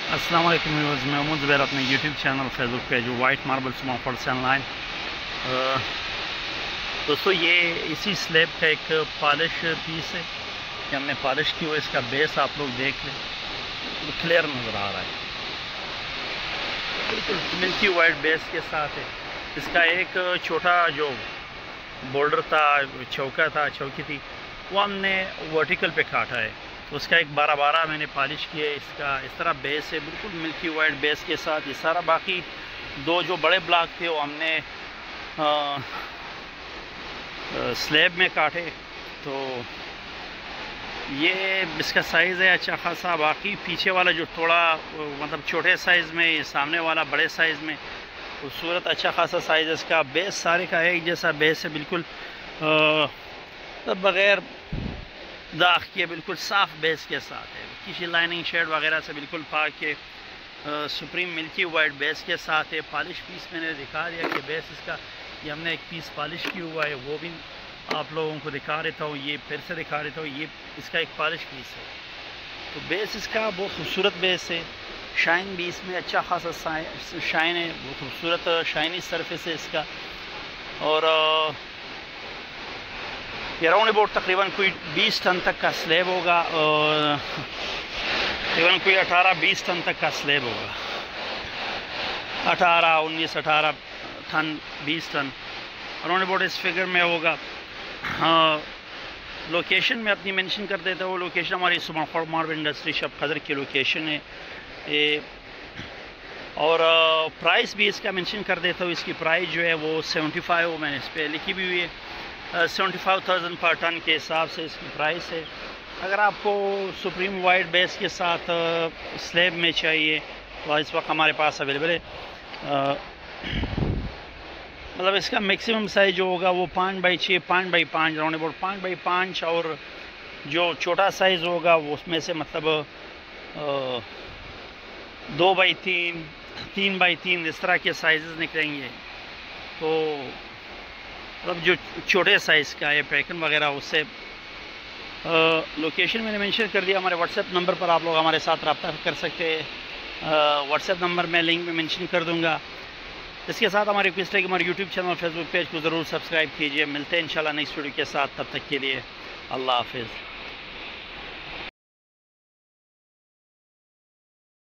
अस्सलाम वालेकुम व्यूअर्स, मैं उमर ज़ुबैर अपने यूट्यूब चैनल फेसबुक पे जो वाइट मार्बल स्मार्टफोन ऑनलाइन। दोस्तों, ये इसी स्लैब का एक पॉलिश पीस है कि हमने पॉलिश की हुई। इसका बेस आप लोग देख लें, तो क्लियर नज़र आ रहा है, बिल्कुल मिल्की वाइट बेस के साथ है। इसका एक छोटा जो बॉर्डर था, चौकी थी, वो हमने वर्टिकल पे काटा है। तो उसका एक 12-12 मैंने पॉलिश किया है। इसका इस तरह बेस है, बिल्कुल मिल्की वाइट बेस के साथ। ये सारा बाकी दो जो बड़े ब्लॉक थे वो हमने स्लैब में काटे। तो ये इसका साइज़ है अच्छा खासा। बाकी पीछे वाला जो थोड़ा मतलब छोटे साइज़ में, ये सामने वाला बड़े साइज़ में, खूबसूरत अच्छा खासा साइज़ है इसका। बेस सारे का एक जैसा बेस है, बिल्कुल बग़ैर दाग के बिल्कुल साफ़ बेस के साथ है। किसी लाइनिंग शेड वगैरह से बिल्कुल पाक के सुप्रीम मिल्की वाइट बेस के साथ है। पॉलिश पीस मैंने दिखा दिया कि बेस इसका, ये हमने एक पीस पॉलिश किया हुआ है, वो भी आप लोगों को दिखा देता हूँ। ये फिर से दिखा देता हूँ, ये इसका एक पॉलिश पीस है। तो बेस इसका बहुत खूबसूरत बेस है। शाइन भी इसमें अच्छा खासा शाइन है, बहुत खूबसूरत शाइनी सरफेस है इसका। और ये राउंड अबाउट तकरीबन कोई 20 टन तक का स्लैब होगा, और तकरीबन कोई 18-20 टन तक का स्लैब होगा। 18-19-18 टन, 20 टन राउंड अबाउट इस फिगर में होगा। हाँ, लोकेशन में अपनी मेंशन कर देता हूँ। लोकेशन हमारी स्मार्टफोन मार्बल इंडस्ट्री शब खदर की लोकेशन है ये। और प्राइस भी इसका मेंशन कर देता हूँ। इसकी प्राइस जो है वो 75 मैंने इस पर लिखी भी हुई है। 75,000 पर टन के हिसाब से इसकी प्राइस है। अगर आपको सुप्रीम वाइट बेस के साथ स्लैब में चाहिए तो इस वक्त हमारे पास अवेलेबल है। मतलब इसका मैक्सिमम साइज़ जो होगा वो 5x6, 5x5 round about 5x5, और जो छोटा साइज़ होगा वो उसमें से मतलब 2x3, 3x3 इस तरह के साइज़ निकलेंगे। तो मतलब जो छोटे साइज़ का है पैटर्न वगैरह, उससे लोकेशन मैंने मेंशन कर दिया। हमारे व्हाट्सएप नंबर पर आप लोग हमारे साथ रब्ता कर सकते हैं। व्हाट्सएप नंबर मैं लिंक में मेंशन कर दूंगा। इसके साथ हमारी रिक्वेस्ट है कि हमारे यूट्यूब चैनल और फेसबुक पेज को ज़रूर सब्सक्राइब कीजिए। मिलते हैं इंशाल्लाह नेक्स्ट वीडियो के साथ। तब तक के लिए अल्लाह हाफिज़।